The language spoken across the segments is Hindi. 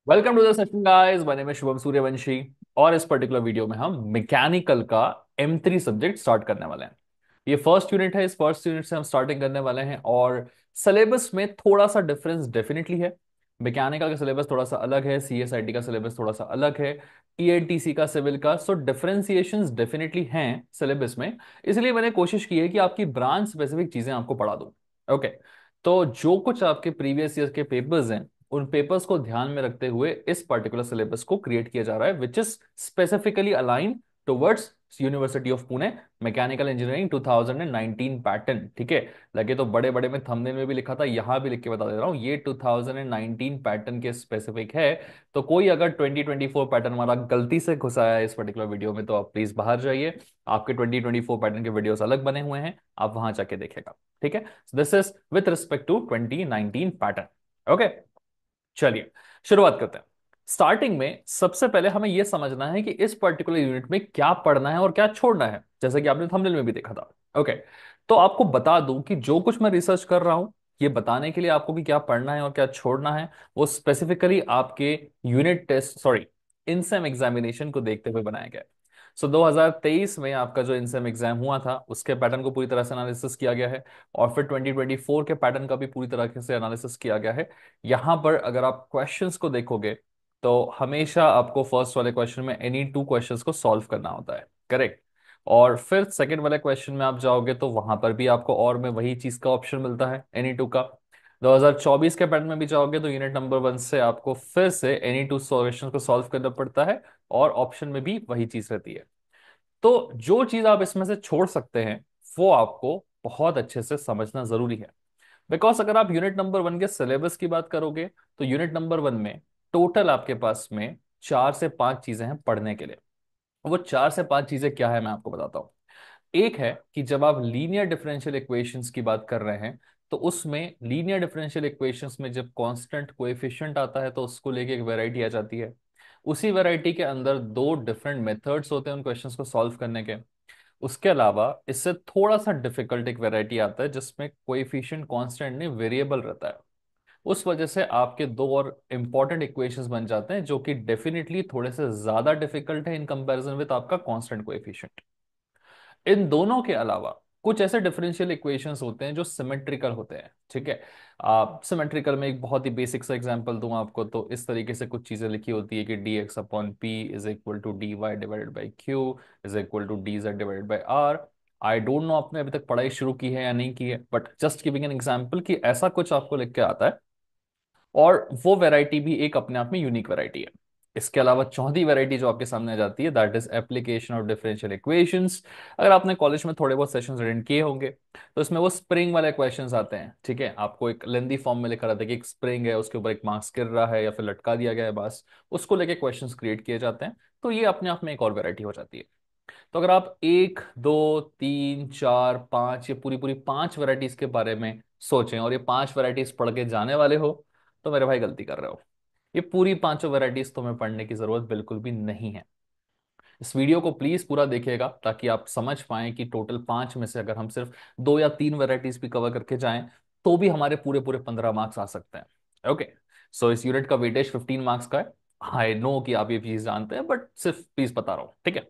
Welcome to the session guys, my name is Shubham Suryavanshi. और इस पर्टिकुलर वीडियो में हम मैकेनिकल का M3 सब्जेक्ट स्टार्ट करने वाले हैं। ये फर्स्ट यूनिट है। इस फर्स्ट यूनिट से हम स्टार्टिंग करने वाले हैं और सिलेबस में थोड़ा सा डिफरेंस डेफिनेटली है। मैकेनिकल का सिलेबस थोड़ा सा अलग है, CSIT का सिलेबस थोड़ा सा अलग है, ENTC का, सिविल का। सो डिफरेंशिएशंस डेफिनेटली हैं सिलेबस में। इसलिए मैंने कोशिश की है कि आपकी ब्रांच स्पेसिफिक चीजें आपको पढ़ा दूं। ओके। तो जो कुछ आपके प्रीवियस ईयर के पेपर्स हैं, उन पेपर्स को ध्यान में रखते हुए इस पर्टिकुलर सिलेबस को क्रिएट किया जा रहा है, which is specifically align towards university of Pune mechanical engineering 2019 pattern. ठीक है। लगे तो बड़े बड़े में थंबनेल में भी लिखा था, यहां भी लिख के बता दे रहा हूं, ये 2019 पैटर्न के स्पेसिफिक है। तो कोई अगर 2024 पैटर्न हमारा गलती से घुसाया है इस पर्टिकुलर वीडियो में, तो आप प्लीज बाहर जाइए। आपके 2024 पैटर्न के वीडियोस अलग बने हुए हैं, आप वहां जाके देखेगा। ठीक है। This is with respect to 2019 pattern. Okay. चलिए शुरुआत करते हैं। स्टार्टिंग में सबसे पहले हमें यह समझना है कि इस पर्टिकुलर यूनिट में क्या पढ़ना है और क्या छोड़ना है, जैसे कि आपने थंबनेल में भी देखा था। ओके। तो आपको बता दूं कि जो कुछ मैं रिसर्च कर रहा हूं, ये बताने के लिए आपको कि क्या पढ़ना है और क्या छोड़ना है, वो स्पेसिफिकली आपके यूनिट टेस्ट, सॉरी, इनसेम एग्जामिनेशन को देखते हुए बनाया गया है। 2023 में आपका जो इनसेम एग्जाम हुआ था, उसके पैटर्न को पूरी तरह से एनालिसिस किया गया है। और फिर 2024 के पैटर्न का भी पूरी तरह से एनालिसिस किया गया है। यहां पर अगर आप क्वेश्चंस को देखोगे, तो हमेशा आपको फर्स्ट वाले क्वेश्चन में एनी टू क्वेश्चंस को सॉल्व करना होता है, करेक्ट। और फिर सेकंड वाले क्वेश्चन में आप जाओगे तो वहां पर भी आपको और में वही चीज का ऑप्शन मिलता है, एनी टू का। 2024 के पैटर्न में भी जाओगे तो यूनिट नंबर 1 से आपको फिर से एनी टू क्वेश्चन को सॉल्व करना पड़ता है, और ऑप्शन में भी वही चीज रहती है। तो जो चीज आप इसमें से छोड़ सकते हैं, वो आपको बहुत अच्छे से समझना जरूरी है। बिकॉज अगर आप यूनिट नंबर 1 के सिलेबस की बात करोगे, तो यूनिट नंबर 1 में टोटल आपके पास में 4 से 5 चीजें हैं पढ़ने के लिए। वो 4 से 5 चीजें क्या है, मैं आपको बताता हूँ। एक है कि जब आप लीनियर डिफरेंशियल इक्वेशंस की बात कर रहे हैं, तो उसमें लीनियर डिफरेंशियल इक्वेशंस में जब कांस्टेंट कोएफिशिएंट आता है, तो उसको लेके एक वैरायटी आ जाती है। उसी वैरायटी के अंदर दो डिफरेंट मेथड्स होते हैं उन क्वेश्चंस को सॉल्व करने के। उसके अलावा इससे थोड़ा सा डिफिकल्ट एक वैरायटी आता है जिसमें कोएफिशिएंट कांस्टेंट नहीं, वेरिएबल रहता है। उस वजह से आपके दो और इंपॉर्टेंट इक्वेशंस बन जाते हैं, जो कि डेफिनेटली थोड़े से ज्यादा डिफिकल्ट है इन कंपैरिजन विद आपका कांस्टेंट कोएफिशिएंट। इन दोनों के अलावा कुछ ऐसे डिफरेंशियल इक्वेशंस होते हैं जो सिमेट्रिकल होते हैं। ठीक है। आप सिमेट्रिकल में एक बहुत ही बेसिक सा एग्जांपल दूं आपको, तो इस तरीके से कुछ चीजें लिखी होती है कि dx/p is equal to dy divided by q is equal to dz divided by r। I don't know आपने अभी तक पढ़ाई शुरू की है या नहीं की है, but just giving an example कि ऐसा कुछ आपको लिख के आता है। और वो वैरायटी भी एक अपने आप में यूनिक वैरायटी है। इसके अलावा चौथी वैरायटी जो आपके सामने आ जाती है, that is application of differential equations. अगर आपने कॉलेज में थोड़े बहुत सेशंस अटेंड किए होंगे, तो इसमें वो स्प्रिंग वाले क्वेश्चंस आते हैं। ठीक है। आपको एक लेंदी फॉर्म में लिखा रहता है कि एक स्प्रिंग है, उसके ऊपर एक मास गिर रहा है या फिर लटका दिया गया है, बस उसको लेके क्वेश्चंस क्रिएट किए जाते हैं। तो ये अपने आप में एक और वैरायटी हो जाती है। तो अगर आप 1 2 3 4 5, ये पूरी पूरी 5 वैरायटीज के बारे में सोचें और ये 5 वैरायटीज पढ़ के जाने वाले हो, तो मेरे भाई गलती कर रहे हो। ये पूरी पांचों वैरायटीज तुम्हें पढ़ने की जरूरत बिल्कुल भी नहीं है। इस वीडियो को प्लीज पूरा देखिएगा ताकि आप समझ पाएं कि टोटल 5 में से अगर हम सिर्फ 2 या 3 वैरायटीज भी कवर करके जाएं, तो भी हमारे पूरे पूरे 15 मार्क्स आ सकते हैं। ओके। सो इस यूनिट का वेटेज 15 मार्क्स का है। आई नो कि आप ये चीज जानते हैं, बट सिर्फ प्लीज बता रहा हूं। ठीक है।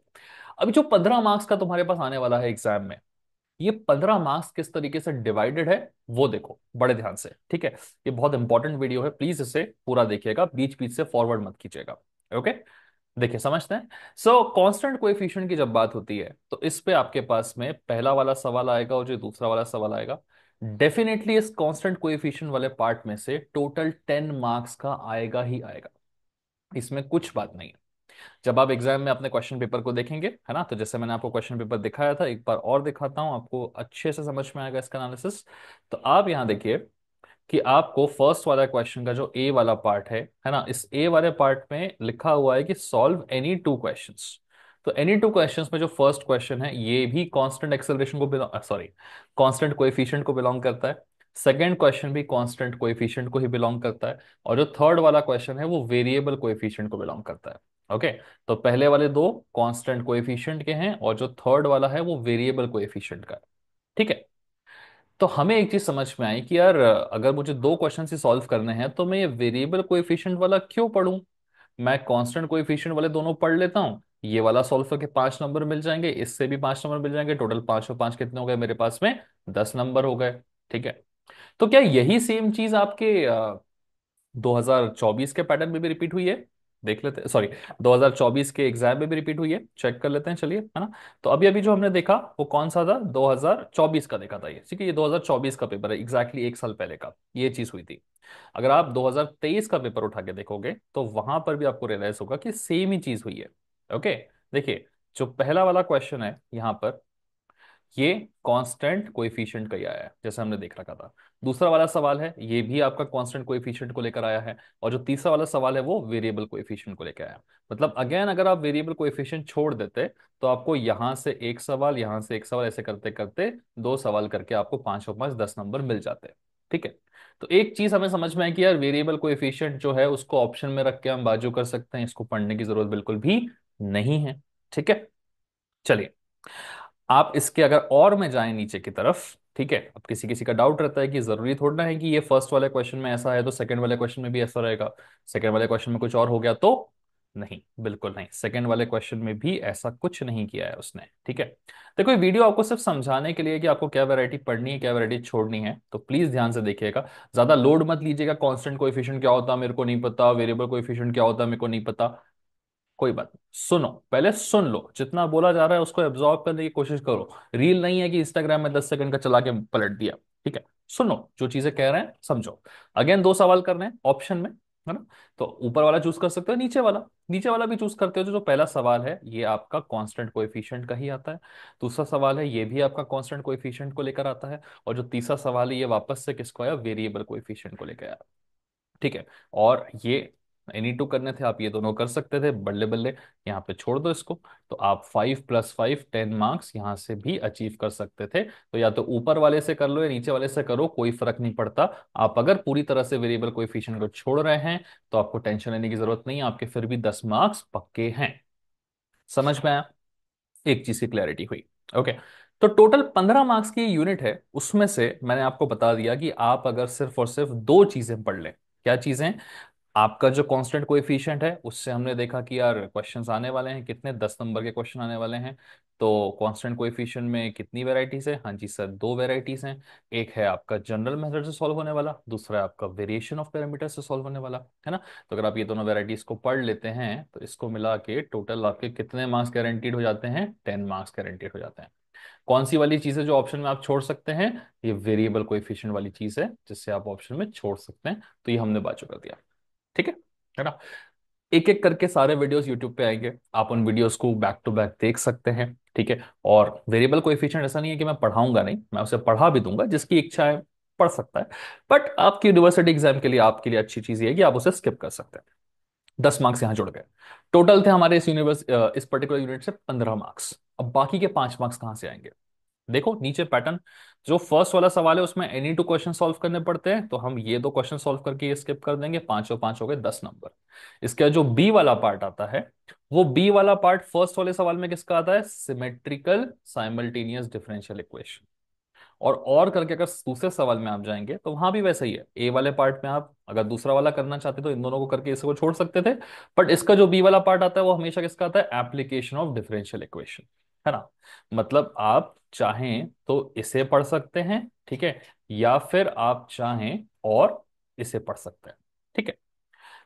अभी जो 15 मार्क्स का तुम्हारे पास आने वाला है एग्जाम में, ये 15 मार्क्स किस तरीके से डिवाइडेड है, वो देखो बड़े ध्यान से। ठीक है। ये बहुत इंपॉर्टेंट वीडियो है, प्लीज इसे पूरा देखिएगा, बीच बीच से फॉरवर्ड मत कीजिएगा। ओके। देखिए समझते हैं। सो कांस्टेंट कोएफिशिएंट की जब बात होती है, तो इस पे आपके पास में पहला वाला सवाल आएगा और जो दूसरा वाला सवाल आएगा, डेफिनेटली इस कांस्टेंट कोएफिशिएंट वाले पार्ट में से टोटल 10 मार्क्स का आएगा ही आएगा। इसमें कुछ बात नहीं है। जब आप एग्जाम में अपने क्वेश्चन पेपर को देखेंगे, है ना, तो जैसे मैंने आपको क्वेश्चन पेपर दिखाया था, एक बार और दिखाता हूं, आपको अच्छे से समझ में आएगा इसका एनालिसिस। तो आप यहां देखिए कि आपको फर्स्ट वाला क्वेश्चन का जो ए वाला पार्ट है ना, इस ए वाले पार्ट में लिखा हुआ है कि सॉल्व एनी टू क्वेश्चंस। तो एनी टू क्वेश्चंस में जो फर्स्ट क्वेश्चन है, ये भी कांस्टेंट एक्सेलरेशन को बिलोंग, सॉरी, कांस्टेंट कोएफिशिएंट को बिलोंग करता है। सेकंड क्वेश्चन भी कांस्टेंट कोएफिशिएंट को ही बिलोंग करता है। और जो थर्ड वाला क्वेश्चन है, वो वेरिएबल कोएफिशिएंट को बिलोंग करता है। ओके। तो पहले वाले दो कांस्टेंट कोएफिशिएंट के हैं, और जो थर्ड वाला है वो वेरिएबल कोएफिशिएंट का है। ठीक है। तो हमें एक चीज समझ में आई कि यार अगर मुझे दो क्वेश्चन ही सॉल्व करने हैं तो मैं ये वेरिएबल कोएफिशिएंट वाला क्यों पढूं। मैं कांस्टेंट कोएफिशिएंट वाले दोनों पढ़ लेता हूँ, ये वाला सॉल्व करके 5 नंबर मिल जाएंगे, इससे भी 5 नंबर मिल जाएंगे, टोटल 5 और 5 कितने हो गए मेरे पास में, 10 नंबर हो गए। ठीक है। तो क्या यही सेम चीज आपके 2024 के पैटर्न में भी रिपीट हुई है? देख लेते हैं, सॉरी, 2024 के एग्जाम में भी रिपीट हुई है, चेक कर लेते हैं, चलिए, है ना। तो अभी अभी जो हमने देखा वो कौन सा था, 2024 का देखा था ये, ठीक है, ये 2024 का पेपर है, एग्जैक्टली एक साल पहले का ये चीज हुई थी। अगर आप 2023 का पेपर उठा के देखोगे तो वहां पर भी आपको रियलाइज होगा कि सेम ही चीज हुई है। ओके। देखिए, जो पहला वाला क्वेश्चन है यहां पर, ये कांस्टेंट कोएफिशिएंट का ही आया है जैसे हमने देख रखा था। दूसरा वाला सवाल है ये भी आपका कांस्टेंट कोएफिशिएंट को लेकर आया है। और जो तीसरा वाला सवाल है वो वेरिएबल कोएफिशिएंट को लेकर आया। मतलब अगेन अगर आप वेरिएबल कोएफिशिएंट छोड़ देते तो आपको यहां से एक सवाल, यहां से एक सवाल, ऐसे करते करते दो सवाल करके आपको 5 और 5 10 नंबर मिल जाते। ठीक है। तो एक चीज हमें समझ में है कि यार वेरिएबल कोएफिशिएंट जो है उसको ऑप्शन में रख के हम बाजू कर सकते हैं, इसको पढ़ने की जरूरत बिल्कुल भी नहीं है। ठीक है। चलिए, आप इसके अगर और में जाएं नीचे की तरफ, ठीक है, अब किसी किसी का डाउट रहता है कि जरूरी थोड़ा ना है कि ये फर्स्ट वाले क्वेश्चन में ऐसा है तो सेकंड वाले क्वेश्चन में भी ऐसा रहेगा, सेकंड वाले क्वेश्चन में कुछ और हो गया तो। नहीं, बिल्कुल नहीं, सेकंड वाले क्वेश्चन में भी ऐसा कुछ नहीं किया है उसने। ठीक है। देखो, ये वीडियो आपको सिर्फ समझाने के लिए है कि आपको क्या वैरायटी पढ़नी है क्या वैरायटी छोड़नी है, तो प्लीज ध्यान से देखिएगा। ज्यादा लोड मत लीजिएगा, कांस्टेंट कोएफिशिएंट क्या होता है मेरे को नहीं पता, वेरिएबल कोएफिशिएंट क्या होता है मेरे को नहीं पता। कोई बात नहीं, सुनो, पहले सुन लो, जितना बोला जा रहा है उसको एब्जॉर्ब करने की कोशिश करो। रील नहीं है कि इंस्टाग्राम में 10 सेकंड का चला के पलट दिया। ठीक है। सुनो, जो चीजें कह रहे हैं समझो। अगेन दो सवाल करने हैं ऑप्शन में, है ना। तो ऊपर वाला चूज कर सकते हो, नीचे वाला, नीचे वाला भी चूज करते हो। जो जो पहला सवाल है ये आपका कांस्टेंट कोएफिशिएंट का ही आता है। दूसरा सवाल है ये भी आपका कांस्टेंट कोएफिशिएंट को लेकर आता है। और जो तीसरा सवाल है ये वापस से किसको आया, वेरिएबल कोएफिशिएंट को लेकर आया। ठीक है। और ये एनी टू करने थे, आप ये दोनों कर सकते थे, बल्ले बल्ले। यहाँ पे छोड़ दो इसको। तो आप 5 + 5 10 मार्क्स यहाँ से भी अचीव कर सकते थे। तो या तो ऊपर वाले से कर लो या नीचे वाले से करो, कोई फर्क नहीं पड़ता। आप अगर पूरी तरह से वेरिएबल कोएफिशिएंट को छोड़ रहे हैं तो आपको टेंशन लेने की जरूरत नहीं है, आपके फिर भी 10 मार्क्स पक्के हैं। समझ में आया? एक चीज की क्लैरिटी हुई। ओके। तो टोटल 15 मार्क्स की यूनिट है, उसमें से मैंने आपको बता दिया कि आप अगर सिर्फ और सिर्फ दो चीजें पढ़ लें। क्या चीजें? आपका जो कांस्टेंट कोएफिशिएंट है उससे हमने देखा कि यार क्वेश्चंस आने वाले हैं, कितने 10 नंबर के क्वेश्चन आने वाले हैं। तो कांस्टेंट कोएफिशिएंट में कितनी वैरायटीज है? हाँ जी सर, दो वैरायटीज हैं। एक है आपका जनरल मेथड से सॉल्व होने वाला, दूसरा है आपका वेरिएशन ऑफ पैरामीटर से सॉल्व होने वाला, है ना। तो अगर आप ये दोनों वैरायटीज को पढ़ लेते हैं तो इसको मिला के टोटल आपके कितने मार्क्स गारंटीड हो जाते हैं? 10 मार्क्स गारंटीड हो जाते हैं। कौन सी वाली चीज है जो ऑप्शन में आप छोड़ सकते हैं? ये वेरिएबल कोएफिशिएंट वाली चीज है जिससे आप ऑप्शन में छोड़ सकते हैं, तो ये हमने बाजू कर दिया। ठीक है ना। एक एक करके सारे वीडियोस यूट्यूब पे आएंगे, आप उन वीडियोस को बैक टू बैक देख सकते हैं। ठीक है। और वेरिएबल कोएफिशिएंट ऐसा नहीं है कि मैं पढ़ाऊंगा नहीं, मैं उसे पढ़ा भी दूंगा, जिसकी इच्छा है पढ़ सकता है। बट आपकी यूनिवर्सिटी एग्जाम के लिए आपके लिए अच्छी चीज ये है कि आप उसे स्किप कर सकते हैं। 10 मार्क्स यहाँ जुड़ गए। टोटल थे हमारे इस पर्टिकुलर यूनिट से 15 मार्क्स। अब बाकी के 5 मार्क्स कहाँ से आएंगे? देखो नीचे पैटर्न। जो फर्स्ट वाला सवाल है उसमें एनी टू क्वेश्चन सॉल्व करने पड़ते हैं, तो हम ये दो क्वेश्चन सॉल्व करके ये स्किप कर देंगे, 5 और 5 हो गए 10 नंबर। इसका जो बी वाला पार्ट आता है, वो बी वाला पार्ट फर्स्ट वाले सवाल में किसका आता है? Symmetrical simultaneous differential equation. और करके अगर दूसरे सवाल में आप जाएंगे तो वहां भी वैसा ही है, ए वाले पार्ट में आप अगर दूसरा वाला करना चाहते तो इन दोनों को करके इसको छोड़ सकते थे। बट इसका जो बी वाला पार्ट आता है वो हमेशा किसका आता है? एप्लीकेशन ऑफ डिफरेंशियल इक्वेशन, है ना। मतलब आप चाहें तो इसे पढ़ सकते हैं, ठीक है, या फिर आप चाहें और इसे पढ़ सकते हैं। ठीक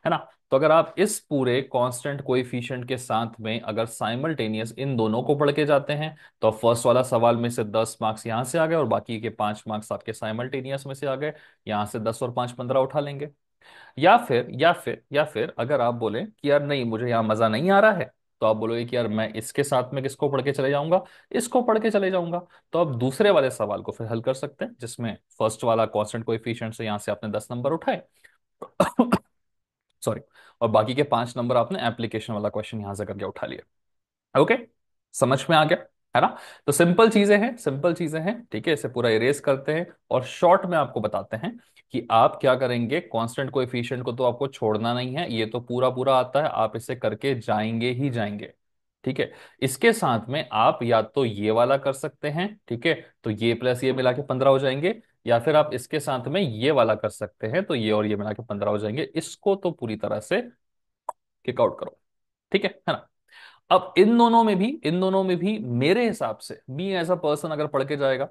है ना। तो अगर आप इस पूरे कांस्टेंट कोएफिशिएंट के साथ में अगर साइमल्टेनियस इन दोनों को पढ़ के जाते हैं तो फर्स्ट वाला सवाल में से 10 मार्क्स यहां से आ गए और बाकी के 5 मार्क्स आपके साइमल्टेनियस में से आ गए। यहां से 10 और 5 15 उठा लेंगे। या फिर अगर आप बोले कि यार नहीं, मुझे यहाँ मजा नहीं आ रहा है, तो आप बोलोगे कि यार मैं इसके साथ में किसको पढ़ के चले जाऊंगा? इसको पढ़ के चले जाऊंगा। तो आप दूसरे वाले सवाल को फिर हल कर सकते हैं जिसमें फर्स्ट वाला कांस्टेंट कोएफिशिएंट से यहां से आपने 10 नंबर उठाए। सॉरी। और बाकी के 5 नंबर आपने एप्लीकेशन वाला क्वेश्चन यहां से करके उठा लिया। ओके। समझ में आ गया, है ना। तो सिंपल चीजें हैं, सिंपल चीजें हैं, ठीक है। इसे पूरा इरेज करते हैं और शॉर्ट में आपको बताते हैं कि आप क्या करेंगे। कांस्टेंट कोएफिशिएंट को तो आपको छोड़ना नहीं है, ये तो पूरा पूरा आता है, आप इसे करके जाएंगे ही जाएंगे। ठीक है। इसके साथ में आप या तो ये वाला कर सकते हैं, ठीक है, तो ये प्लस ये मिला के 15 हो जाएंगे, या फिर आप इसके साथ में ये वाला कर सकते हैं, तो ये और ये मिला के 15 हो जाएंगे। इसको तो पूरी तरह से किक आउट करो, ठीक है ना। अब इन दोनों में भी मेरे हिसाब से मी एज अ पर्सन अगर पढ़ के जाएगा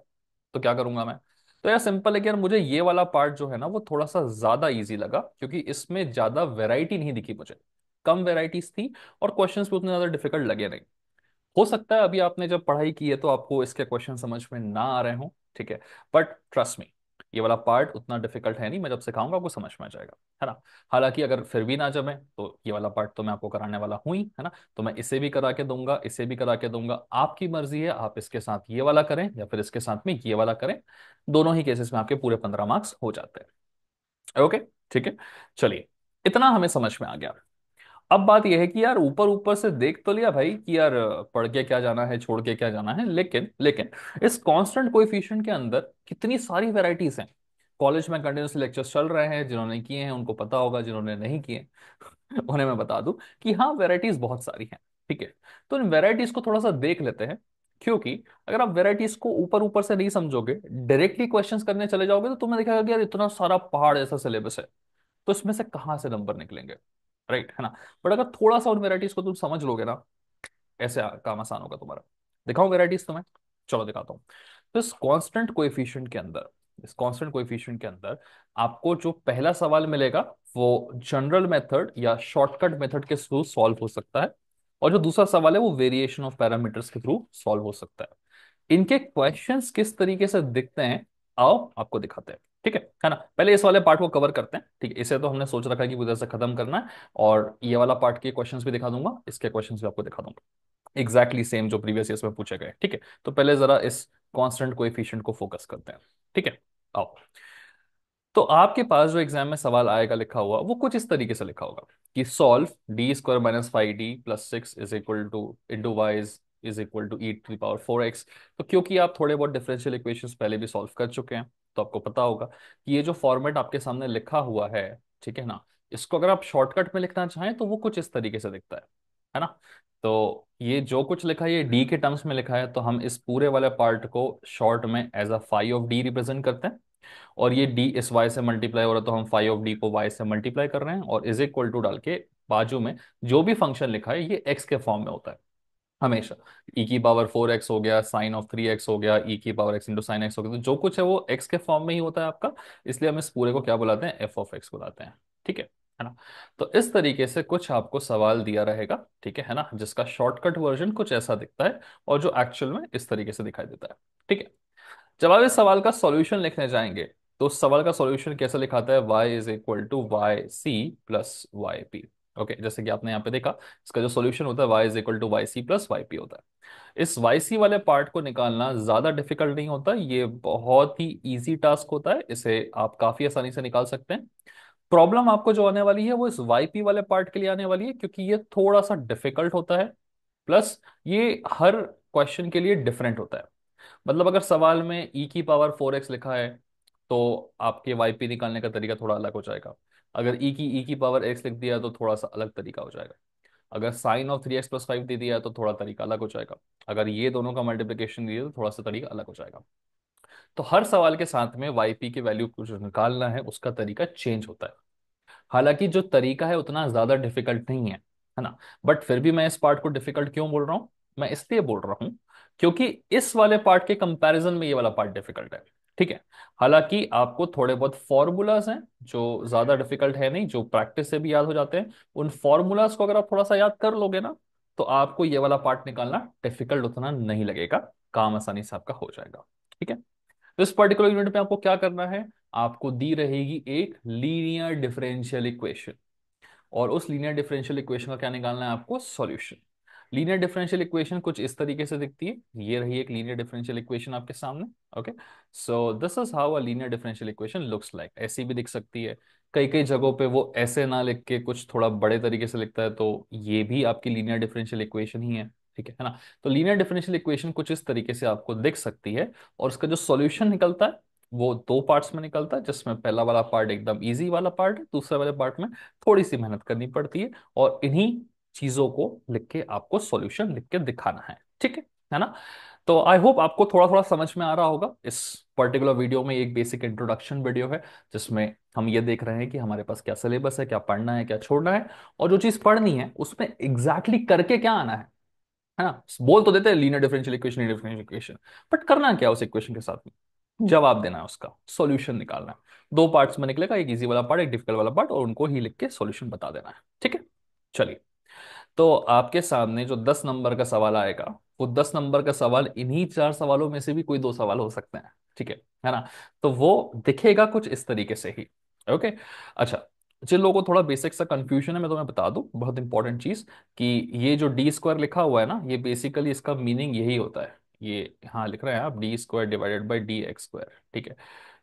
तो क्या करूंगा मैं? तो यार सिंपल है कि यार मुझे ये वाला पार्ट जो है ना वो थोड़ा सा ज्यादा इजी लगा, क्योंकि इसमें ज्यादा वैरायटी नहीं दिखी मुझे, कम वैरायटीज थी, और क्वेश्चंस भी उतने ज्यादा डिफिकल्ट लगे नहीं। हो सकता है अभी आपने जब पढ़ाई की है तो आपको इसके क्वेश्चन समझ में ना आ रहे हो, ठीक है, बट ट्रस्ट मी, ये वाला पार्ट उतना डिफिकल्ट है नहीं, मैं जब सिखाऊंगा आपको समझ में आ जाएगा, है ना। हालांकि अगर फिर भी ना जमे तो ये वाला पार्ट तो मैं आपको कराने वाला हूं ही, है ना। तो मैं इसे भी करा के दूंगा, इसे भी करा के दूंगा, आपकी मर्जी है, आप इसके साथ ये वाला करें या फिर इसके साथ में ये वाला करें। दोनों ही केसेस में आपके पूरे 15 मार्क्स हो जाते हैं। ओके, ठीक है। चलिए, इतना हमें समझ में आ गया। अब बात यह है कि यार ऊपर ऊपर से देख तो लिया भाई कि यार पढ़ के क्या जाना है, छोड़ के क्या जाना है, लेकिन लेकिन इस कांस्टेंट कोएफिशिएंट के अंदर कितनी सारी वैरायटीज हैं। कॉलेज में कंटिन्यूस लेक्चर्स चल रहे हैं, जिन्होंने किए हैं उनको पता होगा, जिन्होंने नहीं किए उन्हें मैं बता दूं कि हाँ, वैरायटीज बहुत सारी हैं, ठीक है। तो इन वैरायटीज को थोड़ा सा देख लेते हैं, क्योंकि अगर आप वैरायटीज को ऊपर ऊपर से नहीं समझोगे, डायरेक्टली क्वेश्चंस करने चले जाओगे, तो तुम्हें दिखेगा कि यार इतना सारा पहाड़ ऐसा सिलेबस है, तो इसमें से कहाँ से नंबर निकलेंगे, राइट, है ना। बट अगर थोड़ा सा उन वेराइटीज को तुम समझ लोगे ना, ऐसे काम आसान होगा तुम्हारा। दिखाऊं वेराइटीज तुम्हें? चलो दिखाता हूँ। तो इस कांस्टेंट कोएफिशिएंट के अंदर आपको जो पहला सवाल मिलेगा वो जनरल मेथड या शॉर्टकट मेथड के थ्रू सॉल्व हो सकता है, और जो दूसरा सवाल है वो वेरिएशन ऑफ पैरामीटर्स के थ्रू सॉल्व हो सकता है। इनके क्वेश्चंस किस तरीके से दिखते हैं, आओ आपको दिखाते हैं, ठीक है ना। पहले इस वाले पार्ट को कवर करते हैं, ठीक है, इसे तो हमने सोच रखा है कि उधर से खत्म करना है, और ये वाला पार्ट के क्वेश्चंस भी दिखा दूंगा, इसके क्वेश्चंस भी आपको दिखा दूंगा, एग्जैक्टली सेम जो प्रीवियस ईयर्स में पूछे गए, ठीक है। तो पहले जरा इस कांस्टेंट कोएफिशिएंट को फोकस करते हैं, ठीक है। आओ, तो आपके पास जो एग्जाम में सवाल आएगा लिखा हुआ, वो कुछ इस तरीके से लिखा होगा कि solve d² - 5d + 6 is equal to into y is equal to e⁴x। तो क्योंकि आप थोड़े बहुत डिफरेंशियल इक्वेशंस पहले भी सॉल्व कर चुके हैं, तो आपको पता होगा कि ये जो फॉर्मेट आपके सामने लिखा हुआ है, ठीक है ना, इसको अगर आप शॉर्टकट में लिखना चाहें तो वो कुछ इस तरीके से दिखता है ना। तो ये जो कुछ लिखा है ये डी के टर्म्स में लिखा है, तो हम इस पूरे वाले पार्ट को शॉर्ट में as a phi of D represent करते हैं, और ये डी इस वाई से मल्टीप्लाई हो रहा है, तो हम फाइव ऑफ डी को वाई से मल्टीप्लाई कर रहे हैं, और इज इक्वल टू डाल के बाजू में जो भी फंक्शन लिखा है ये एक्स के फॉर्म में होता है हमेशा। e⁴x हो गया, sin⁻³ हो गया, e⁴x × sin x हो गया, तो जो कुछ है वो x के फॉर्म में ही होता है आपका, इसलिए हम इस पूरे को क्या बुलाते हैं, f(x) बुलाते हैं, ठीक है ना। तो इस तरीके से कुछ आपको सवाल दिया रहेगा, ठीक है ना, जिसका शॉर्टकट वर्जन कुछ ऐसा दिखता है, और जो एक्चुअल में इस तरीके से दिखाई देता है, ठीक है। जब आप इस सवाल का सॉल्यूशन लिखने जाएंगे, तो उस सवाल का सॉल्यूशन कैसे लिखाता है, y is equal to y c plus y p. Okay, जैसे कि आपने यहाँ पे देखा, इसका जो सॉल्यूशन होता है y is equal to y c plus y p होता है। इस वाई सी वाले पार्ट को निकालना ज्यादा डिफिकल्ट नहीं होता, ये बहुत ही इजी टास्क होता है, इसे आप काफी आसानी से निकाल सकते हैं। प्रॉब्लम आपको जो आने वाली है वो इस वाई पी वाले पार्ट के लिए आने वाली है, क्योंकि ये थोड़ा सा डिफिकल्ट होता है, प्लस ये हर क्वेश्चन के लिए डिफरेंट होता है। मतलब अगर सवाल में e⁴x लिखा है, तो आपके वाई पी निकालने का तरीका थोड़ा अलग हो जाएगा। अगर e⁴x लिख दिया तो थोड़ा सा अलग तरीका हो जाएगा। अगर sin⁻³ + 5 दे दिया है तो थोड़ा तरीका अलग हो जाएगा। अगर ये दोनों का मल्टीप्लिकेशन दिया तो थोड़ा सा तरीका अलग हो जाएगा। तो हर सवाल के साथ में वाई पी की वैल्यू को जो निकालना है उसका तरीका चेंज होता है। हालांकि जो तरीका है उतना ज्यादा डिफिकल्ट नहीं है ना, बट फिर भी मैं इस पार्ट को डिफिकल्ट क्यों बोल रहा हूं? मैं इसलिए बोल रहा हूं क्योंकि इस वाले पार्ट के कंपैरिजन में ये वाला पार्ट डिफिकल्ट है, ठीक है। हालांकि आपको थोड़े बहुत फॉर्मूलाज हैं जो ज्यादा डिफिकल्ट है नहीं, जो प्रैक्टिस से भी याद हो जाते हैं, उन फॉर्मूलाज को अगर आप थोड़ा सा याद कर लोगे ना, तो आपको ये वाला पार्ट निकालना डिफिकल्ट उतना नहीं लगेगा, काम आसानी से आपका हो जाएगा, ठीक है। तो इस पर्टिकुलर यूनिट में आपको क्या करना है, आपको दी रहेगी एक लीनियर डिफरेंशियल इक्वेशन, और उस लीनियर डिफरेंशियल इक्वेशन का क्या निकालना है आपको, सॉल्यूशन। लीनियर डिफरेंशियल इक्वेशन कुछ इस तरीके से दिखती है, ये रही एक लीनियर डिफरेंशियल इक्वेशन आपके सामने। Okay, so this is how a linear differential equation looks like. ऐसी भी दिख सकती है, कई कई जगहों पे वो ऐसे ना लिख के कुछ थोड़ा बड़े तरीके से लिखता है, तो ये भी आपकी लीनियर डिफरेंशियल इक्वेशन ही है, ठीक है ना। तो लीनियर डिफरेंशियल इक्वेशन कुछ इस तरीके से आपको दिख सकती है, और उसका जो सॉल्यूशन निकलता है वो दो पार्ट्स में निकलता है, जिसमें पहला वाला पार्ट एकदम इजी वाला पार्ट है, दूसरे वाले पार्ट में थोड़ी सी मेहनत करनी पड़ती है, और इन्हीं चीजों को लिख के आपको सॉल्यूशन लिख के दिखाना है, ठीक है ना। तो आई होप आपको थोड़ा थोड़ा समझ में आ रहा होगा। इस पर्टिकुलर वीडियो में एक बेसिक इंट्रोडक्शन वीडियो है, जिसमें हम ये देख रहे हैं कि हमारे पास क्या सिलेबस है, क्या पढ़ना है, क्या छोड़ना है, और जो चीज पढ़नी है उसमें एग्जैक्टली करके क्या आना है ना। बोल तो देते हैं linear differential equation, linear differential equation, but करना क्या है उस इक्वेशन के साथ में, जवाब देना है, उसका सॉल्यूशन निकालना है। दो पार्ट्स में निकलेगा, एक इजी वाला पार्ट, एक डिफिकल्ट वाला पार्ट, और उनको ही लिख के सॉल्यूशन बता देना है, ठीक है। चलिए, तो आपके सामने जो 10 नंबर का सवाल आएगा, वो 10 नंबर का सवाल इन्हीं 4 सवालों में से भी कोई 2 सवाल हो सकते हैं, ठीक है ना। तो वो दिखेगा कुछ इस तरीके से ही। ओके। अच्छा, जिन लोगों को थोड़ा बेसिक सा कंफ्यूजन है, मैं तुम्हें बता दूं बहुत इंपॉर्टेंट चीज, कि ये जो डी स्क्वायर लिखा हुआ है ना, ये बेसिकली इसका मीनिंग यही होता है। ये हाँ लिख रहे हैं आप, D square divided by D x square, ठीक है।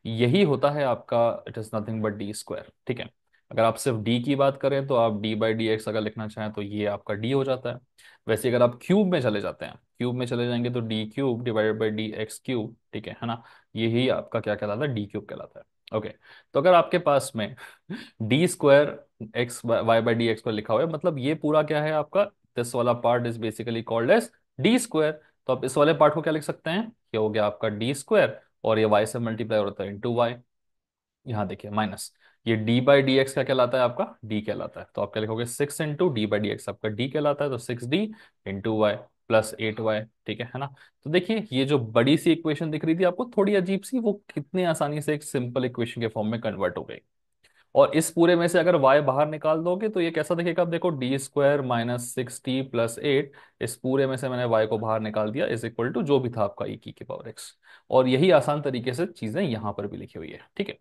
यही होता है आपका, it is nothing but D square, ठीक है। अगर आप सिर्फ डी की बात करें तो आप डी बाई डी एक्स अगर लिखना चाहें तो ये आपका डी हो जाता है। वैसे अगर आप क्यूब में चले जाते हैं, क्यूब में चले जाएंगे तो D cube divided by D x cube, ठीक है ना। यही आपका क्या कहलाता है, डी क्यूब कहलाता है। ओके। तो अगर आपके पास में D square x y by D x पर लिखा हुआ है, मतलब ये पूरा क्या है आपका, दिस वाला part is basically called as D square. तो आप इस वाले पार्ट को क्या लिख सकते हैं, ये हो गया आपका डी स्क्वायर, और ये वाई से मल्टीप्लाई होता है इंटू वाई। यहाँ देखिए माइनस, ये डी बाई डी एक्स क्या कहलाता है आपका, डी कहलाता है। तो आप क्या लिखोगे, 6 into D by D x आपका डी कहलाता है, तो 6D into Y plus 8Y, ठीक है ना। तो देखिए, ये जो बड़ी सी इक्वेशन दिख रही थी आपको थोड़ी अजीब सी, वो कितनी आसानी से एक सिंपल इक्वेशन के फॉर्म में कन्वर्ट हो गई। और इस पूरे में से अगर y बाहर निकाल दोगे तो ये कैसा दिखेगा, आप देखो, डी स्क्वायर माइनस 6t+8, इस पूरे में से मैंने y को बाहर निकाल दिया, इज इक्वल टू जो भी था आपका e⁻x। और यही आसान तरीके से चीजें यहां पर भी लिखी हुई है, ठीक है।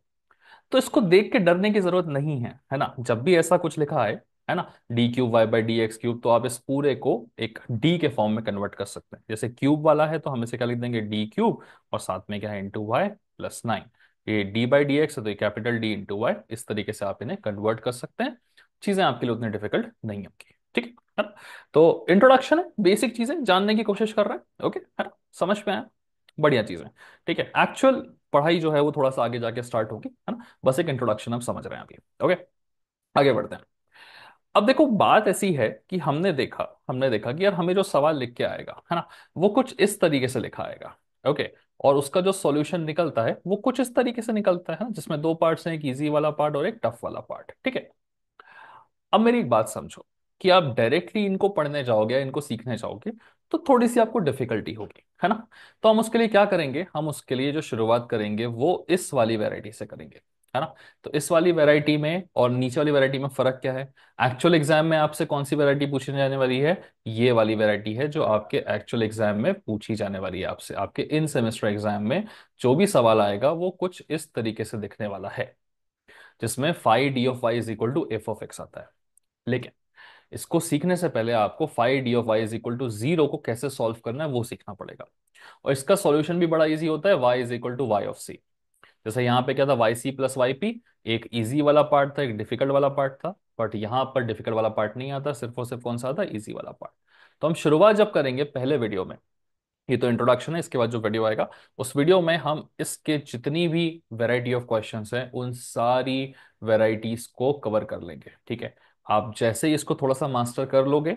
तो इसको देख के डरने की जरूरत नहीं है ना। जब भी ऐसा कुछ लिखा है ना, D cube y by D x cube, तो आप इस पूरे को एक डी के फॉर्म में कन्वर्ट कर सकते हैं। जैसे क्यूब वाला है तो हम इसे क्या लिख देंगे, डी क्यूब, और साथ में क्या है, इंटू वाई प्लस 9। ये डी बाई डी एक्स है तो ये कैपिटल डी इंटू वाई, इस तरीके से आप इन्हें कन्वर्ट कर सकते हैं। चीजें आपके लिए उतनी डिफिकल्ट नहीं होंगी, ठीक है ना। तो इंट्रोडक्शन है, बेसिक चीजें जानने की कोशिश कर रहे हैं, ओके है ना, समझ में आया, बढ़िया चीजें, ठीक है। एक्चुअल पढ़ाई जो है वो थोड़ा सा आगे जाके स्टार्ट होगी, है ना। बस एक इंट्रोडक्शन हम समझ रहे हैं अभी, ओके। आगे बढ़ते हैं। अब देखो, बात ऐसी है कि हमने देखा कि यार हमें जो सवाल लिख के आएगा, है ना, वो कुछ इस तरीके से लिखा आएगा, ओके। और उसका जो सॉल्यूशन निकलता है वो कुछ इस तरीके से निकलता है ना, जिसमें दो पार्ट्स हैं, एक इजी वाला पार्ट और एक टफ वाला पार्ट, ठीक है। अब मेरी एक बात समझो, कि आप डायरेक्टली इनको पढ़ने जाओगे या इनको सीखने जाओगे तो थोड़ी सी आपको डिफिकल्टी होगी, है ना। तो हम उसके लिए क्या करेंगे, हम उसके लिए जो शुरुआत करेंगे वो इस वाली वैरायटी से करेंगे, है ना। तो इस वाली वैरायटी में और नीचे वाली वैरायटी में फर्क क्या है, एक्चुअल एग्जाम में आपसे कौन सी वैरायटी पूछी जाने वाली है, ये वाली वैरायटी है जो आपके एक्चुअल एग्जाम में पूछी जाने वाली है आपसे। आपके इन सेमेस्टर एग्जाम में जो भी सवाल आएगा वो कुछ इस तरीके से दिखने वाला है, जिसमें five D of y is equal to f of x आता है। लेकिन इसको सीखने से पहले आपको five D of y is equal to zero को कैसे सॉल्व करना है वो सीखना पड़ेगा। और इसका सॉल्यूशन भी बड़ा इजी होता है, y is equal to y of c. जैसे यहाँ पे क्या था, y c plus y p, एक इजी वाला पार्ट था, एक डिफिकल्ट वाला पार्ट था, बट यहाँ पर डिफिकल्ट वाला पार्ट नहीं आता, सिर्फ और सिर्फ कौन सा आता है, इजी वाला पार्ट। तो हम शुरुआत जब करेंगे पहले वीडियो में, ये तो इंट्रोडक्शन है, इसके बाद जो वीडियो आएगा उस वीडियो में हम इसके जितनी भी वैरायटी ऑफ क्वेश्चंस हैं उन सारी वैरायटीज को कवर कर लेंगे, ठीक है। आप जैसे ही इसको थोड़ा सा मास्टर कर लोगे,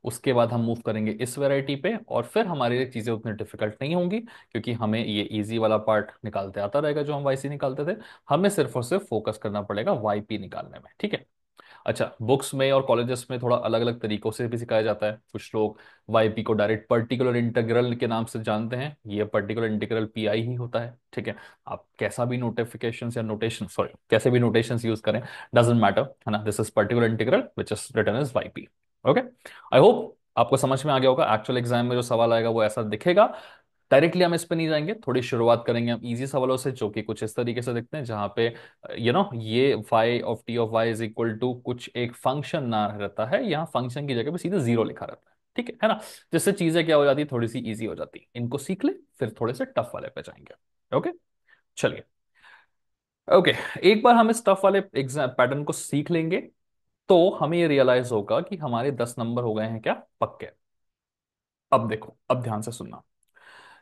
उसके बाद हम मूव करेंगे इस वैरायटी पे, और फिर हमारे लिए चीजें उतनी डिफिकल्ट नहीं होंगी, क्योंकि हमें ये इजी वाला पार्ट निकालते आता रहेगा जो हम वाई सी निकालते थे। हमें सिर्फ और सिर्फ फोकस करना पड़ेगा वाई पी निकालने में, ठीक है। अच्छा, बुक्स में और कॉलेजेस में थोड़ा अलग अलग तरीकों से भी सिखाया जाता है। कुछ लोग वाईपी को डायरेक्ट पर्टिकुलर इंटीग्रल के नाम से जानते हैं, ये पर्टिकुलर इंटीग्रल पीआई ही होता है, ठीक है। आप कैसा भी नोटिफिकेशन या नोटेशन, सॉरी, कैसे भी नोटेशन यूज करें, डजेंट मैटर, है ना। This is particular integral which is written as y p, okay. I hope आपको समझ में आ गया होगा। एक्चुअल एग्जाम में जो सवाल आएगा वो ऐसा दिखेगा। डायरेक्टली हम इस पे नहीं जाएंगे, थोड़ी शुरुआत करेंगे हम इजी सवालों से, जो कि कुछ इस तरीके से दिखते हैं, जहां पे ये phi of t of y is equal to कुछ एक फंक्शन ना रहता है, यहाँ फंक्शन की जगह पे सीधे जीरो लिखा रहता है, ठीक है ना। जिससे चीजें क्या हो जाती है, थोड़ी सी इजी हो जाती है। इनको सीख ले, फिर थोड़े से टफ वाले पे जाएंगे, ओके। चलिए, ओके। एक बार हम इस टफ वाले एग्जाम पैटर्न को सीख लेंगे तो हमें ये रियलाइज होगा कि हमारे 10 नंबर हो गए हैं क्या, पक्के। अब देखो, अब ध्यान से सुनना,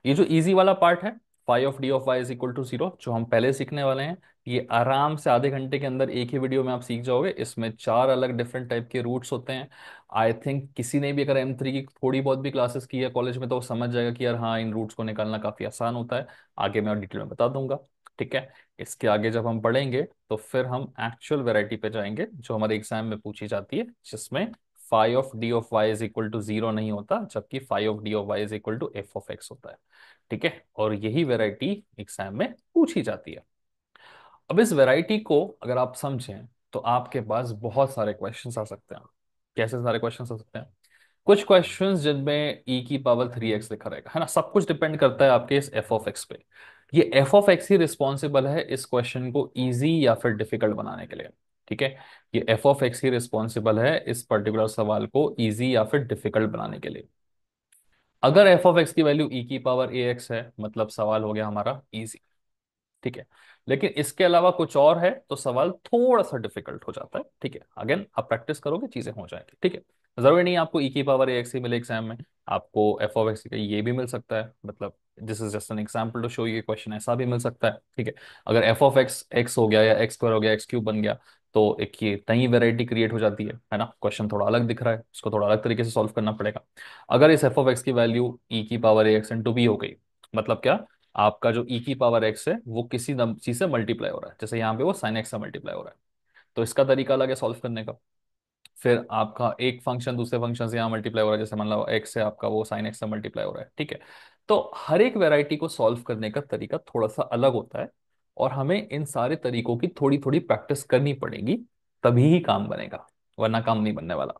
ये जो इजी वाला पार्ट है phi of D of y is equal to zero, जो हम पहले सीखने वाले हैं। ये आराम से आधे घंटे के अंदर एक ही वीडियो में आप सीख जाओगे। इसमें चार अलग डिफरेंट टाइप के रूट्स होते हैं। आई थिंक किसी ने भी अगर M3 की थोड़ी बहुत भी क्लासेस की है कॉलेज में तो वो समझ जाएगा कि यार हाँ, इन रूट्स को निकालना काफी आसान होता है। आगे मैं और डिटेल में बता दूंगा। ठीक है। इसके आगे जब हम पढ़ेंगे तो फिर हम एक्चुअल वेराइटी पे जाएंगे जो हमारे एग्जाम में पूछी जाती है, जिसमें phi of D of y is equal to zero नहीं होता, जबकि phi of D of y is equal to f of x होता है। ठीक है। और यही वैरायटी एग्जाम में पूछी जाती है। अब इस वैरायटी को अगर आप समझें तो आपके पास बहुत सारे क्वेश्चंस आ सकते हैं। कैसे सारे क्वेश्चंस आ सकते हैं? कुछ क्वेश्चंस जिनमें e की पावर 3x लिखा रहेगा, है ना। सब कुछ डिपेंड करता है आपके इस f ऑफ x पे। ये f of x he responsible है इस क्वेश्चन को इजी या फिर डिफिकल्ट बनाने के लिए। ठीक है। ये f of x he responsible है इस पर्टिकुलर सवाल को इजी या फिर डिफिकल्ट बनाने के लिए। अगर f ऑफ x की वैल्यू e की पावर ax है मतलब सवाल हो गया हमारा इजी। ठीक है। लेकिन इसके अलावा कुछ और है तो सवाल थोड़ा सा डिफिकल्ट हो जाता है। ठीक है। अगेन आप प्रैक्टिस करोगे चीजें हो जाएंगी। ठीक है। जरूरी नहीं है आपको e की पावर ax ही मिले एग्जाम में। आपको f ऑफ x का ये भी मिल सकता है, मतलब this is just an example to show you question ऐसा भी मिल सकता है। ठीक है। अगर f ऑफ x x हो गया या x स्क्वायर हो गया x क्यूब बन गया तो एक ये नई वेराइटी क्रिएट हो जाती है ना। क्वेश्चन थोड़ा अलग दिख रहा है, उसको थोड़ा अलग तरीके से सॉल्व करना पड़ेगा। अगर इस f ऑफ x की वैल्यू e की पावर ax इंटू b हो गई, मतलब क्या? आपका जो e की पावर x है वो किसी चीज से मल्टीप्लाई हो रहा है, जैसे यहाँ पे वो साइन x से मल्टीप्लाई हो रहा है। तो इसका तरीका अलग है सॉल्व करने का। फिर आपका एक फंक्शन दूसरे फंक्शन से यहाँ मल्टीप्लाई हो रहा है, जैसे मान लो x से आपका वो साइन x से मल्टीप्लाई हो रहा है। ठीक है। तो हर एक वेराइटी को सॉल्व करने का तरीका थोड़ा सा अलग होता है और हमें इन सारे तरीकों की थोड़ी थोड़ी प्रैक्टिस करनी पड़ेगी, तभी ही काम बनेगा, वरना काम नहीं बनने वाला।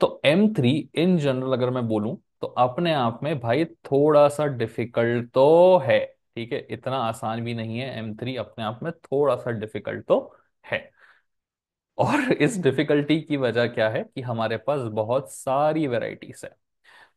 तो M3 इन जनरल अगर मैं बोलूं तो अपने आप में भाई थोड़ा सा डिफिकल्ट तो है। ठीक है। इतना आसान भी नहीं है। M3 अपने आप में थोड़ा सा डिफिकल्ट तो है। और इस डिफिकल्टी की वजह क्या है कि हमारे पास बहुत सारी वेराइटीज है।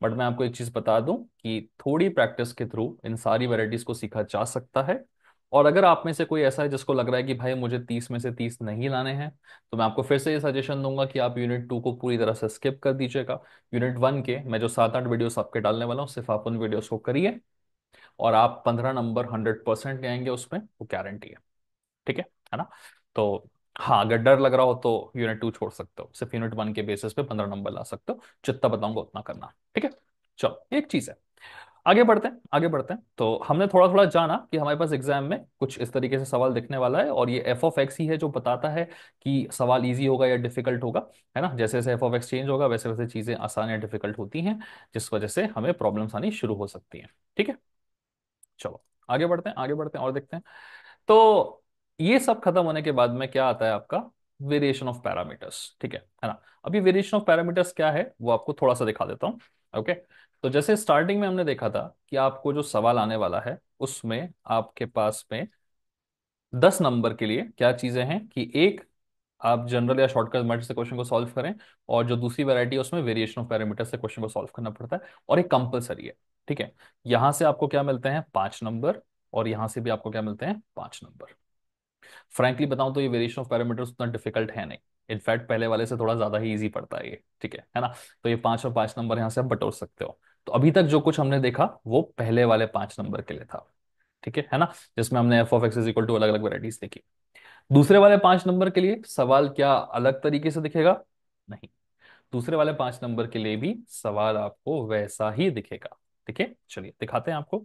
बट मैं आपको एक चीज बता दूं कि थोड़ी प्रैक्टिस के थ्रू इन सारी वेराइटीज को सीखा जा सकता है। और अगर आप में से कोई ऐसा है जिसको लग रहा है कि भाई मुझे 30 में से 30 नहीं लाने हैं, तो मैं आपको फिर से ये सजेशन दूंगा कि आप यूनिट 2 को पूरी तरह से स्किप कर दीजिएगा। यूनिट 1 के मैं जो 7-8 वीडियोस आपके डालने वाला हूँ, सिर्फ आप उन वीडियोस को करिए और आप 15 नंबर 100% आएंगे उसमें, वो गारंटी है। ठीक है ना। तो हाँ, अगर डर लग रहा हो तो यूनिट 2 छोड़ सकते हो, सिर्फ यूनिट 1 के बेसिस पे 15 नंबर ला सकते हो। जितना बताऊंगा उतना करना। ठीक है। चलो एक चीज है, आगे बढ़ते हैं आगे बढ़ते हैं। तो हमने थोड़ा थोड़ा जाना कि हमारे पास एग्जाम में कुछ इस तरीके से सवाल दिखने वाला है और ये एफ ऑफ एक्स ही है जो बताता है कि सवाल इजी होगा या डिफिकल्ट होगा। है ना। जैसे जैसे एफ ऑफ एक्स चेंज होगा वैसे वैसे चीजें आसान या डिफिकल्ट होती हैं, जिस वजह से हमें प्रॉब्लम्स आनी शुरू हो सकती हैं। ठीक है। चलो आगे बढ़ते हैं आगे बढ़ते हैं और देखते हैं। तो ये सब खत्म होने के बाद में क्या आता है आपका? Variation of parameters. ठीक है ना। अभी वेरिएशन ऑफ पैरामीटर्स क्या है वो आपको थोड़ा सा दिखा देता हूँ। ओके। तो जैसे स्टार्टिंग में हमने देखा था कि आपको जो सवाल आने वाला है उसमें आपके पास में 10 नंबर के लिए क्या चीजें हैं कि एक, आप जनरल या शॉर्टकट मेथड से क्वेश्चन को सॉल्व करें, और जो दूसरी वैरायटी है उसमें वेरिएशन ऑफ पैरामीटर से क्वेश्चन को सॉल्व करना पड़ता है, और एक कंपलसरी है। ठीक है। यहां से आपको क्या मिलते हैं? 5 नंबर। और यहां से भी आपको क्या मिलते हैं? 5 नंबर। फ्रैंकली बताऊं तो ये वेरिएशन ऑफ पैरामीटर्स उतना डिफिकल्ट है नहीं। इनफैक्ट पहले वाले से थोड़ा ज्यादा ही इजी पड़ता है ये। ठीक है ना। तो ये 5 और 5 नंबर यहाँ से आप बटोर सकते हो। तो अभी तक जो कुछ हमने देखा वो पहले वाले 5 नंबर के लिए था। ठीक है ना। जिसमें हमने f of x is equal to अलग अलग वेराइटीज देखी। दूसरे वाले 5 नंबर के लिए सवाल क्या अलग तरीके से दिखेगा? नहीं। दूसरे वाले 5 नंबर के लिए भी सवाल आपको वैसा ही दिखेगा। ठीक है। चलिए दिखाते हैं आपको।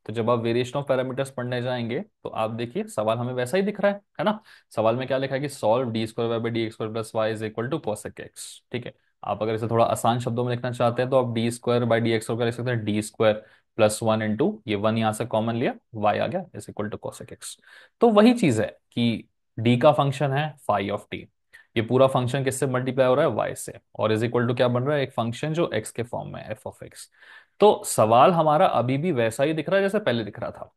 तो जब आप वेरिएशन ऑफ पैरामीटर्स पढ़ने जाएंगे तो आप देखिए सवाल हमें वैसा ही दिख रहा है ना। सवाल में क्या लिखा है कि solve D square y by D x square plus y is equal to cosec x। ठीक है। आप अगर इसे थोड़ा आसान शब्दों में लिखना चाहते हैं तो आप D square by D x square लिख सकते हैं डी स्क्वायर प्लस 1 इंटू ये 1 यहाँ से कॉमन लिया, वाई आ गया is equal to cosec x। तो वही चीज है कि डी का फंक्शन है फाई ऑफ टी। ये पूरा फंक्शन किससे मल्टीप्लाई हो रहा है? वाई से। और इज इक्वल टू क्या बन रहा है? एक फंक्शन जो एक्स के फॉर्म में एफ ऑफ एक्स। तो सवाल हमारा अभी भी वैसा ही दिख रहा है जैसे पहले दिख रहा था।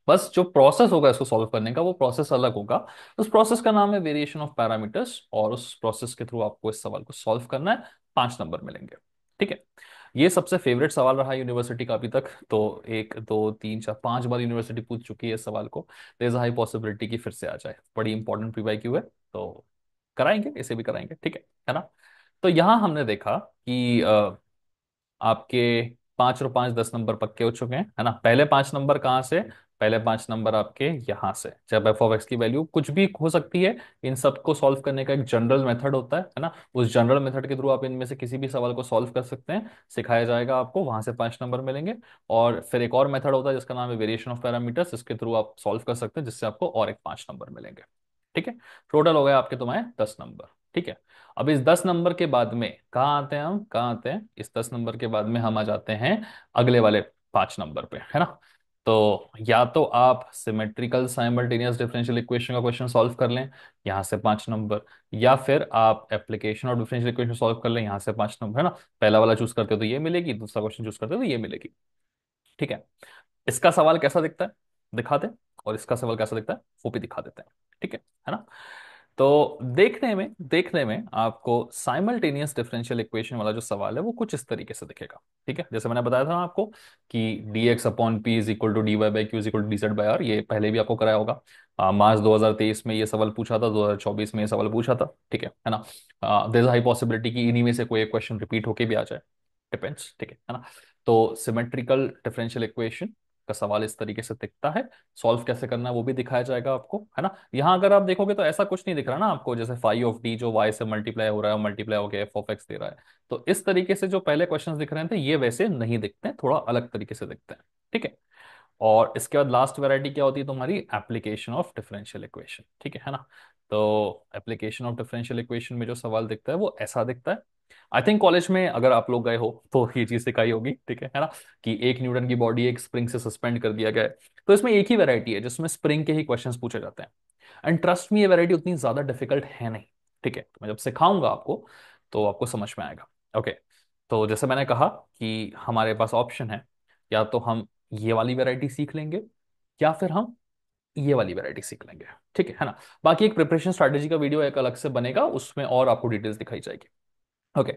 बस जो प्रोसेस होगा इसको सॉल्व करने का वो प्रोसेस अलग होगा। उस प्रोसेस का नाम है वेरिएशन ऑफ पैरामीटर्स, और उस प्रोसेस के थ्रू आपको इस सवाल को सॉल्व करना है। 5 नंबर मिलेंगे। ठीक है। ये सबसे फेवरेट सवाल रहा है यूनिवर्सिटी का अभी तक। तो 1 2 3 4 5 बार यूनिवर्सिटी पूछ चुकी है इस सवाल को। देयर इज हाई पॉसिबिलिटी कि फिर से आ जाए। बड़ी इंपॉर्टेंट प्री वाई क्यू है, तो कराएंगे, इसे भी कराएंगे। ठीक है ना। तो यहां हमने देखा कि आपके 5 और 5 10 नंबर पक्के हो चुके हैं, है ना। पहले 5 नंबर कहाँ से, पहले 5 नंबर आपके यहाँ से। जब एफ ऑफ एक्स की वैल्यू कुछ भी हो सकती है, इन सब को सॉल्व करने का एक जनरल मेथड होता है ना। उस जनरल मेथड के थ्रू आप इनमें से किसी भी सवाल को सॉल्व कर सकते हैं, सिखाया जाएगा आपको, वहां से 5 नंबर मिलेंगे। और फिर एक और मेथड होता है जिसका नाम है वेरिएशन ऑफ पैरामीटर्स, इसके थ्रू आप सॉल्व कर सकते हैं, जिससे आपको और एक 5 नंबर मिलेंगे। ठीक है, टोटल हो गया आपके तुम्हारे 10 नंबर। ठीक है, अब इस 10 नंबर के बाद में कहाँ आते हैं हम, कहाँ आते हैं, इस 10 नंबर के बाद में हम आ जाते हैं अगले वाले 5 नंबर पे, है ना। तो या तो आप सिमेट्रिकल साइमल्टेनियस डिफरेंशियल इक्वेशन का क्वेश्चन सॉल्व कर लें, यहाँ से 5 नंबर, या फिर आप एप्लीकेशन और डिफरेंशियल इक्वेशन सॉल्व कर लें, यहाँ से 5 नंबर, है ना। पहला वाला चूज करते हो तो ये मिलेगी, दूसरा क्वेश्चन चूज करते हो तो ये मिलेगी। ठीक है, इसका सवाल कैसा दिखता है दिखाते हैं, और इसका सवाल कैसा दिखता है वो भी दिखा देते हैं। ठीक है ना। तो देखने में आपको साइमल्टेनियस डिफरेंशियल इक्वेशन वाला जो सवाल है वो कुछ इस तरीके से दिखेगा। ठीक है, जैसे मैंने बताया था ना आपको कि dx upon p is equal to d y by q is equal to d z by r, ये पहले भी आपको कराया होगा। मार्च 2023 में ये सवाल पूछा था, 2024 में ये सवाल पूछा था। ठीक है ना। देयर इज हाई पॉसिबिलिटी कि इन्हीं में से कोई एक क्वेश्चन रिपीट होके भी आ जाए, डिपेंड्स। ठीक है ना। तो सिमेट्रिकल डिफरेंशियल इक्वेशन का सवाल इस तरीके से दिखता है, सॉल्व कैसे करना है वो भी दिखाया जाएगा आपको, है ना। यहाँ अगर आप देखोगे तो ऐसा कुछ नहीं दिख रहा ना आपको, जैसे फाइव ऑफ डी जो वाई से मल्टीप्लाई हो रहा है, मल्टीप्लाई होकर एफ ऑफ एक्स दे रहा है। तो इस तरीके से जो पहले क्वेश्चंस दिख रहे थे ये वैसे नहीं दिखते हैं, थोड़ा अलग तरीके से दिखते हैं। ठीक है, और इसके बाद लास्ट वैरायटी क्या होती है तुम्हारी, एप्लीकेशन ऑफ डिफरेंशियल इक्वेशन। ठीक है ना। तो एप्लीकेशन ऑफ डिफरेंशियल इक्वेशन में जो सवाल दिखता है वो ऐसा दिखता है। आई थिंक कॉलेज में अगर आप लोग गए हो तो ये चीज सिखाई होगी। ठीक है ना, कि एक न्यूटन की बॉडी एक स्प्रिंग से सस्पेंड कर दिया गया है। तो इसमें एक ही वैरायटी है जिसमें स्प्रिंग के ही क्वेश्चंस पूछे जाते हैं। एंड ट्रस्ट मी, ये वैरायटी उतनी ज्यादा डिफिकल्ट है नहीं। ठीक है, तो मैं जब सिखाऊंगा आपको तो आपको समझ में आएगा। ओके, तो जैसे मैंने कहा कि हमारे पास ऑप्शन है, या तो हम ये वाली वैरायटी सीख लेंगे, या फिर हम ये वाली वैरायटी सीख लेंगे। ठीक है ना। बाकी एक प्रिपरेशन स्ट्रैटेजी का वीडियो एक अलग से बनेगा, उसमें और आपको डिटेल्स दिखाई जाएगी। ओके,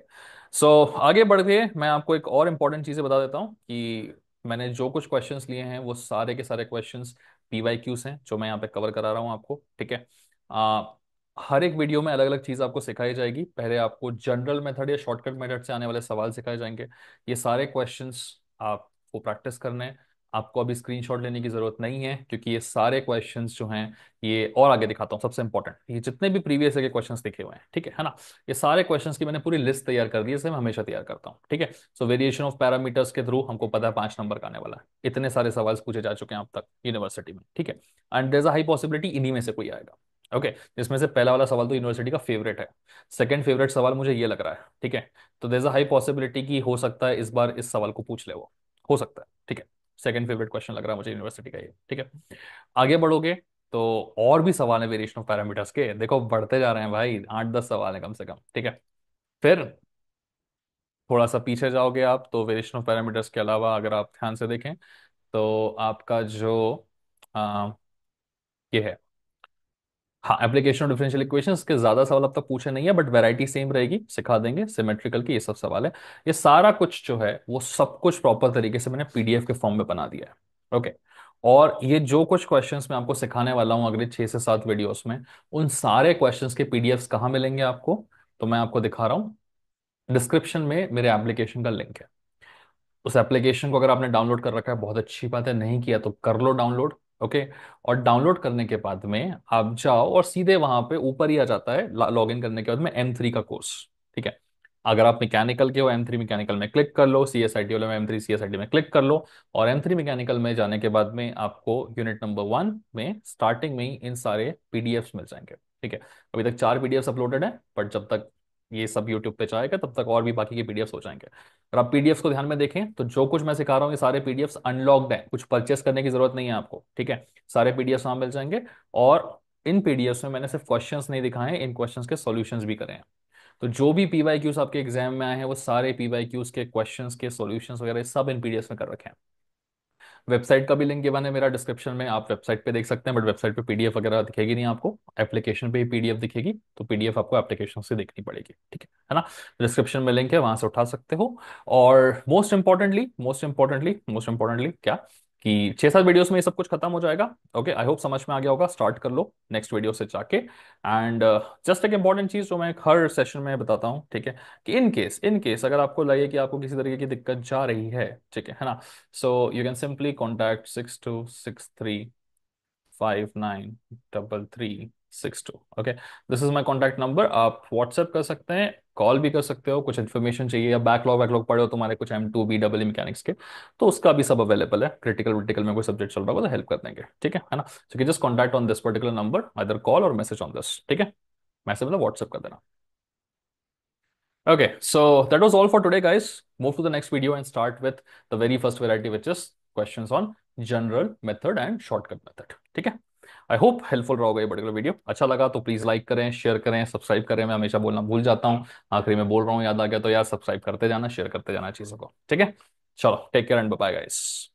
सो आगे बढ़ के मैं आपको एक और इंपॉर्टेंट चीज़ें बता देता हूँ कि मैंने जो कुछ क्वेश्चंस लिए हैं वो सारे के सारे क्वेश्चंस PYQs हैं जो मैं यहाँ पे कवर करा रहा हूँ आपको। ठीक है, आ, हर एक वीडियो में अलग अलग चीज़ आपको सिखाई जाएगी। पहले आपको जनरल मेथड या शॉर्टकट मेथड से आने वाले सवाल सिखाए जाएंगे। ये सारे क्वेश्चंस आपको प्रैक्टिस करने हैं। आपको अभी स्क्रीनशॉट लेने की जरूरत नहीं है, क्योंकि ये सारे क्वेश्चंस जो हैं, ये और आगे दिखाता हूँ, सबसे इंपॉर्टेंट ये जितने भी प्रीवियस के क्वेश्चंस दिखे हुए हैं। ठीक है ना। ये सारे क्वेश्चंस की मैंने पूरी लिस्ट तैयार कर दी है, इसे मैं हमेशा तैयार करता हूँ। ठीक है, सो वेरिएशन ऑफ पैरामीटर्स के थ्रू हमको पता है 5 नंबर का आने वाला है। इतने सारे सवाल पूछे जा चुके हैं अब तक यूनिवर्सिटी में। ठीक है, and there is a high possibility इन्हीं में से कोई आएगा। ओके, जिसमें से पहला वाला सवाल तो यूनिवर्सिटी का फेवरेट है, सेकंड फेवरेट सवाल मुझे ये लग रहा है। ठीक है, तो there is a high possibility कि हो सकता है इस बार इस सवाल को पूछ ले वो, हो सकता है। ठीक है, सेकंड फेवरेट क्वेश्चन लग रहा है मुझे यूनिवर्सिटी का ये। ठीक है, आगे बढ़ोगे तो और भी सवाल है वेरिएशन ऑफ पैरामीटर्स के, देखो बढ़ते जा रहे हैं भाई, 8-10 सवाल है कम से कम। ठीक है, फिर थोड़ा सा पीछे जाओगे आप तो वेरिएशन ऑफ पैरामीटर्स के अलावा अगर आप ध्यान से देखें तो आपका जो आ, ये है, हाँ, एप्लीकेशन ऑफ डिफरेंशियल इक्वेशंस के ज्यादा सवाल अब तक पूछे नहीं है, बट वैरायटी सेम रहेगी, सिखा देंगे। सिमेट्रिकल की ये सब सवाल है। ये सारा कुछ जो है वो सब कुछ प्रॉपर तरीके से मैंने PDF के फॉर्म में बना दिया है। ओके, और ये जो कुछ क्वेश्चंस मैं आपको सिखाने वाला हूँ अगले 6 से 7 वीडियोस में, उन सारे क्वेश्चंस के PDFs कहाँ मिलेंगे आपको, तो मैं आपको दिखा रहा हूँ। डिस्क्रिप्शन में मेरे एप्लीकेशन का लिंक है। उस एप्लीकेशन को अगर आपने डाउनलोड कर रखा है बहुत अच्छी बात है, नहीं किया तो कर लो डाउनलोड। ओके, और डाउनलोड करने के बाद में आप जाओ और सीधे वहां पे ऊपर ही आ जाता है लॉग इन करने के बाद में M3 का कोर्स। ठीक है, अगर आप मैकेनिकल के हो M3 मैकेनिकल में क्लिक कर लो, CSIT वाले में M3 CSIT में क्लिक कर लो, और M3 मैकेनिकल में जाने के बाद में आपको यूनिट नंबर 1 में स्टार्टिंग में ही इन सारे PDFs मिल जाएंगे। ठीक है, अभी तक 4 PDFs अपलोडेड है, बट जब तक ये सब यूट्यूब पे जाएगा तब तक और भी बाकी के PDFs हो जाएंगे। अगर आप पीडीएफ को ध्यान में देखें तो जो कुछ मैं सिखा रहा हूँ ये सारे पीडीएफ अनलॉक्ड हैं, कुछ परचेस करने की जरूरत नहीं है आपको। ठीक है, सारे पीडीएफ वहां मिल जाएंगे। और इन पीडीएफ में मैंने सिर्फ क्वेश्चंस नहीं दिखाए हैं, इन क्वेश्चंस के सॉल्यूशंस भी करे हैं। तो जो भी PYQs आपके एग्जाम में आए हैं वो सारे PYQs के क्वेश्चंस के सॉल्यूशंस वगैरह सब इन पीडीएफ में कर रखे हैं। वेबसाइट का भी लिंक गिवन है मेरा डिस्क्रिप्शन में, आप वेबसाइट पे देख सकते हैं, बट वेबसाइट पे PDF वगैरह दिखेगी नहीं आपको, एप्लीकेशन पे ही PDF दिखेगी। तो PDF आपको एप्लीकेशन से देखनी पड़ेगी। ठीक है ना। डिस्क्रिप्शन में लिंक है, वहां से उठा सकते हो। और मोस्ट इंपॉर्टेंटली क्या कि 6-7 वीडियोस में ये सब कुछ खत्म हो जाएगा। ओके, आई होप समझ में आ गया होगा। स्टार्ट कर लो नेक्स्ट वीडियो से जाके। एंड जस्ट एक इंपॉर्टेंट चीज जो मैं हर सेशन में बताता हूँ, ठीक है, कि इन केस अगर आपको लगे कि आपको किसी तरीके की दिक्कत जा रही है, ठीक है ना, so you can simply contact 6263593362। Okay, this is my contact number. आप व्हाट्सएप कर सकते हैं, कॉल भी कर सकते हो, कुछ इन्फॉर्मेशन चाहिए या बैकलॉग वैकलॉग पड़े हो तुम्हारे कुछ M2 BEE मैकेनिक्स के, तो उसका भी सब अवेलेबल है। क्रिटिकल विटिकल में कोई सब्जेक्ट चल रहा होगा तो हेल्प कर देंगे, ठीक है ना। So just contact on this particular number, either call और मैसेज ऑन दिस, ठीक है। मैसेज मतलब व्हाट्सएप कर देना। Okay, so that was all for today, guys. Move to the next video and start with the very first variety, which is questions on general method and shortcut method. ठीक है। आई होप हेल्पफुल रहा होगा ये पर्टिकुलर वीडियो। अच्छा लगा तो प्लीज लाइक करें, शेयर करें, सब्सक्राइब करें। मैं हमेशा बोलना भूल जाता हूँ, आखिरी में बोल रहा हूँ, याद आ गया तो यार सब्सक्राइब करते जाना, शेयर करते जाना चीजों को, ठीक है। चलो, take care and bye guys.